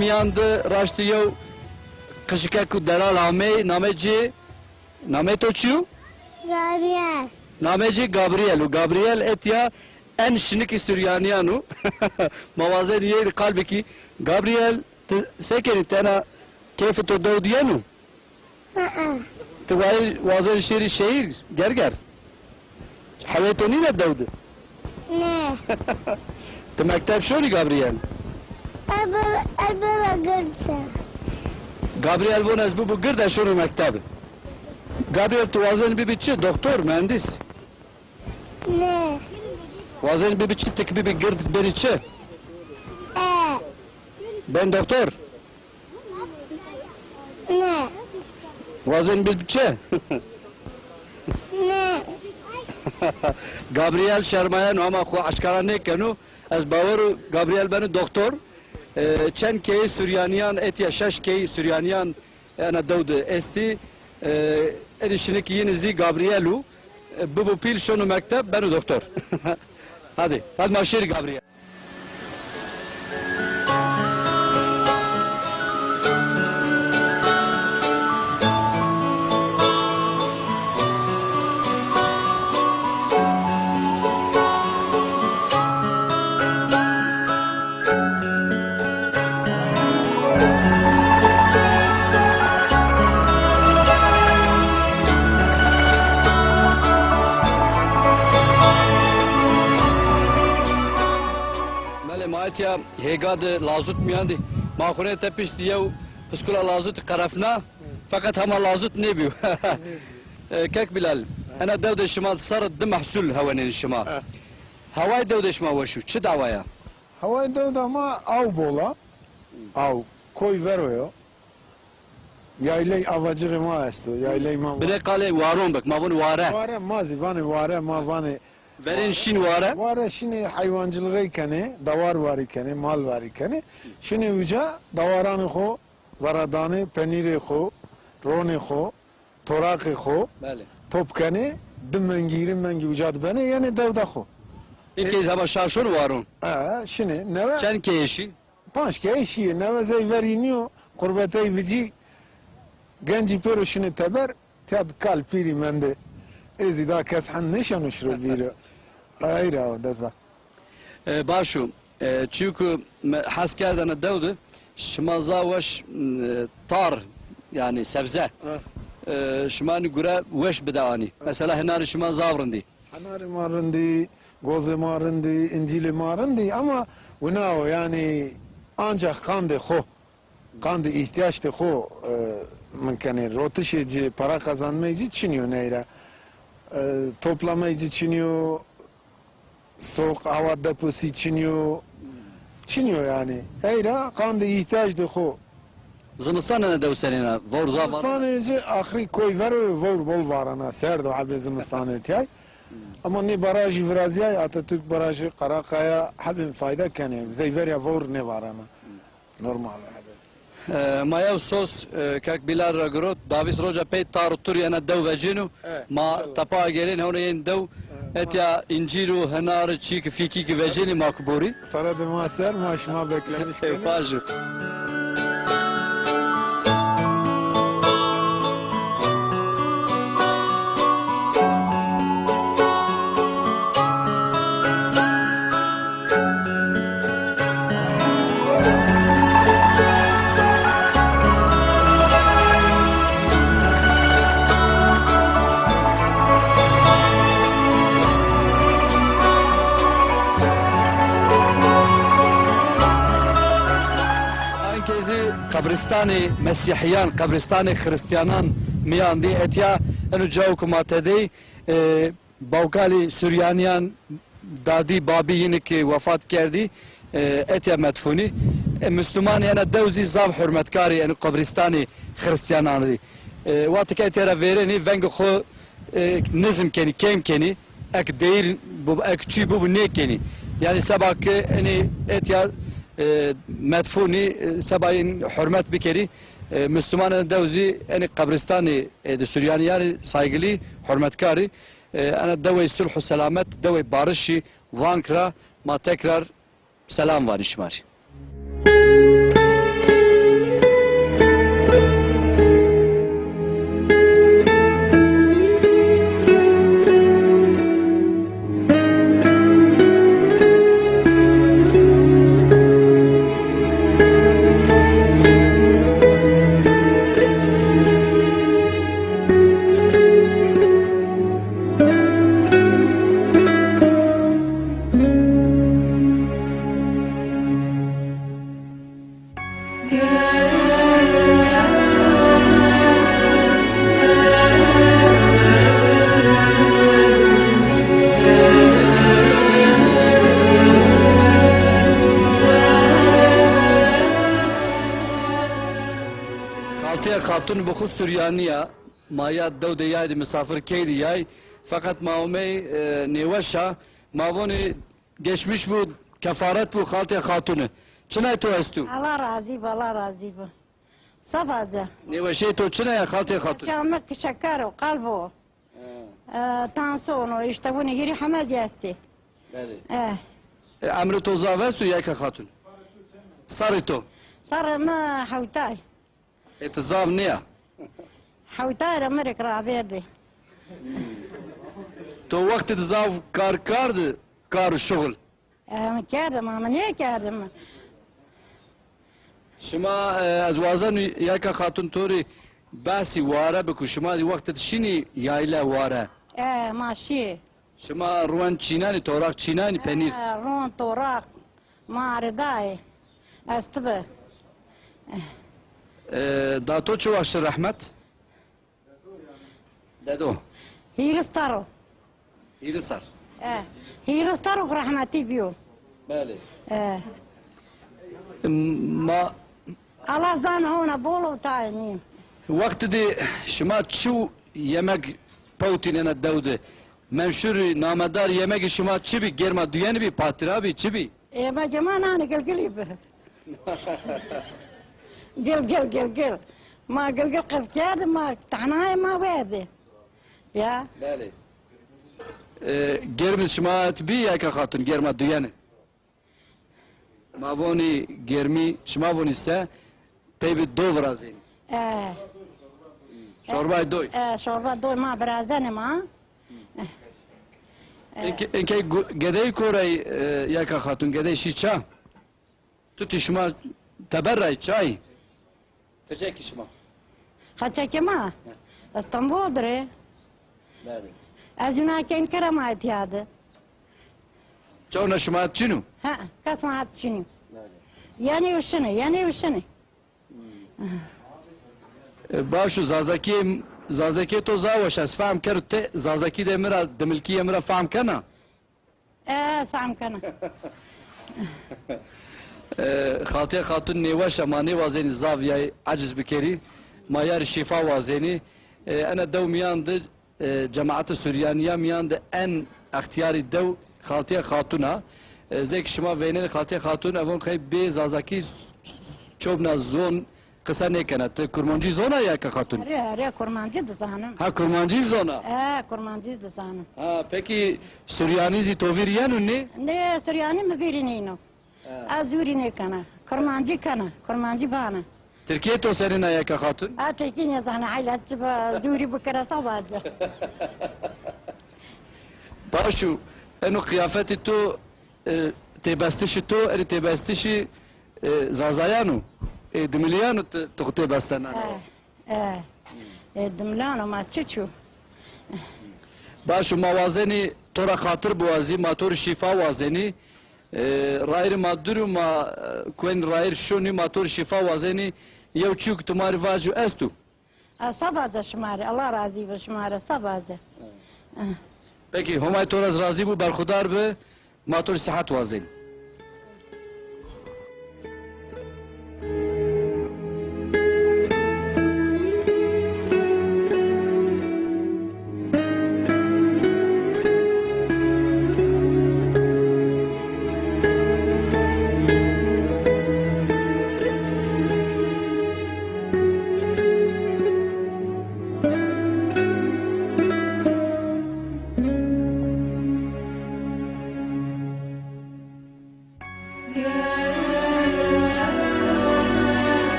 miyandı raştiyo kışıka ku deral ame name toçu Gabriel. nameci Gabriel etya en şiniki Süryaniyanu mavazen yedi kalbiki Gabriel sekeni tena keyfi to diyenu تواي وازن شيري شهير جرجر حويتوني لا داود Ne? تمكتب شوني جابرييل Elbaba gırsa. جابرييل فون از بو قرده شوني مكتب جابرييل توازن بيبيتشي دكتور مهندس Ne? وازن بيبيتشي تكبي بقرد بيريتشي ben doktor Ne? وازن بيبيتشي Ne? Gabriel Şermayan ama xo aşkarane kenu az baveru Gabriel beni doktor çen key Süryaniyan etya şaş key Süryaniyan ana davde esti edişinik yenizi Gabrielu bu pil şonu mektep beni doktor hadi maşir Gabriel ya hegad lazut miyandi mahkune tepis diyev pskula lazut karafna fakat hama lazut ne biyo kek bilal ana devde şimal sarıd mahsul havanin şimal havay devde şimal vaşu çi davaya havay devde ama av bola av koy veroyo yaylay avacığı ma esto yaylay ma bire kale varon bak ma bunu vare mazi vare ma vane verin şin vare vare şimdi hayvancılığı kene davar var kene mal var kene şimdi uca davaranı xo varadanı peniri xo roni xo torakı xo top kene dimengirim mengi ucad bene yani devda xo ilk kez ama şarşur varun şimdi neve çen keşi panç keşi neve zeyveriniyor kurbetey vici genci pero şimdi teber tad kalpiri mende ezida kes han nişan şuru biri ayra o deza başu çünkü has kerdana devdu şmaza veş tar yani sebze şmani göre veş bedani mesela henar şma zavrindi henar marindi goze marindi incili marindi ama buna yani ancak kandı xo kandı ihtiyaç de xo mümkün rotuşeci para kazanmayı için neyra toplamayı için soğuk hava deposu için yani eyra kandı ihtiyaç de xo زمستان ne devsenina vor zaman زمستان آخری کوی ور bol varana serdo abi زمستان etiyay ama ne barajı Vraziyay Atatürk barajı Karakaya habim fayda kene zeyverya vor ne varana normal Mayav sos kak bilar ragrot Davis roja pey tarutur yana dev vecinu ma tapa gelin hone yen dev etya inciru henar çik fiki ki vecini makburi Sara de maser maşma beklemiş kene Paju Kabristanı Mesihiyan, Kabristanı Hristiyanan miyandi etya enu cevku matedi Bavkali Süryaniyan dadi babi yine ki vefat kerdi etya metfuni Müslüman yana devzi zav hürmetkari enu Kabristanı Hristiyananı vakti ki etya vereni vengi xo nizm keni kem keni ek değil bu ek çi bu ne keni yani sabah ki eni etya مدفونی سباین حرمت بکری مسلمان دوزی این قبرستانی د سوریانیان saygılı hürmetkarı ana دوی صلح و سلامت دوی barışı vankra ma tekrar selam var işmari Xaltiye Xatun bu xus Süryaniya maya devde yaydı misafir keydi yay fakat maumey neveşa mavoni geçmiş bu kefaret bu Xaltiye Xatun'u. Çinay to estu? Allah razı be, Allah razı be. Sabahca. Neveşe to çinay Xaltiye Xatun? Şamak şeker o, kalp o. Tansiyon o, işte bunu geri hamad yasti. Emri to zavestu yayka Xatun? Sarı to? Sarı mı havtay. Etizav niye? Havtay Amerika verdi. To vakti zav kar kardı kar şugul. Kerdim ama ne kerdim? Şima azwazan yayka Xatun tori basi wara biku şima zi vakti şini yayla wara. Maşi. Şima ruan çinani torak çinani penir. Ron torak. Mariday. Astıbı. Dato çu aşır rahmet? Dado. Hiristaro. İrisar. Hiristaro rahmeti biyo. Bale. Ma Allah zan hona bolu tayni. vakti de şima çu yemek pautinene davde. Menşur namedar yemek şima çibi germa duyeni bir patira bir çibi. Ma jaman hani gel be. Gel. Ma gel kafkâdı ma tahnaya ma verdi. Ya. Bale. Germis şima bir yayka Xatun germa duyeni. Mavoni germi şima voni se peybi dov razin. Şorbay doy. Şorba doy ma birazdan ma. İnke gedey koray yayka Xatun gedey şiça. Tuti şima teberray çay. Teşekkür şima. Haçaki ma. İstanbul'dur. Bale. Azuna ken kerama etiyadı. Çavna şima çinu. Ha, kasma hat şunu. Yani uşunu. Başu zazaki to zavaş as fahm kert te zazaki de mira demilkiye mira fahm kana. Sağım kana. Xatiye Xatun nevaş ama nevazeni zaviyay aciz bikeri mayar şifa vazeni ana dev miyandı cemaat-ı Süryaniye miyandı en ihtiyari dev Xatiye Xatun'a zek şima veynen Xatiye Xatun evon kay be zazaki çobna zon kısa ne kanat kurmancı zona ya ka Xatun. Re kurmancı da zanım. Ha kurmancı zona. Kurmancı da zanım. Ha peki Süryanizi toviriyan ne? Ne Süryani mi birinino? Azuri ne kana? Kurmancı bana. Türkiye to senin ya ka Xatun. Tekin ya zana haylatçı ba zuri bukara sabahca. Başu enu kıyafeti to tebastişi to eri tebastişi zazayanu demiliyanu to tebastana. Dimlano ma çuçu. Başu mavazeni tora khatır buazi mator şifa vazeni rair maduru ma kuen rair şoni mator şifa vazeni yev çuk tumar vaju estu. Sabahca şımare. Allah razı be şımare sabahca. Peki homay toraz razı bu berkhudar be mator sıhhat vazeni.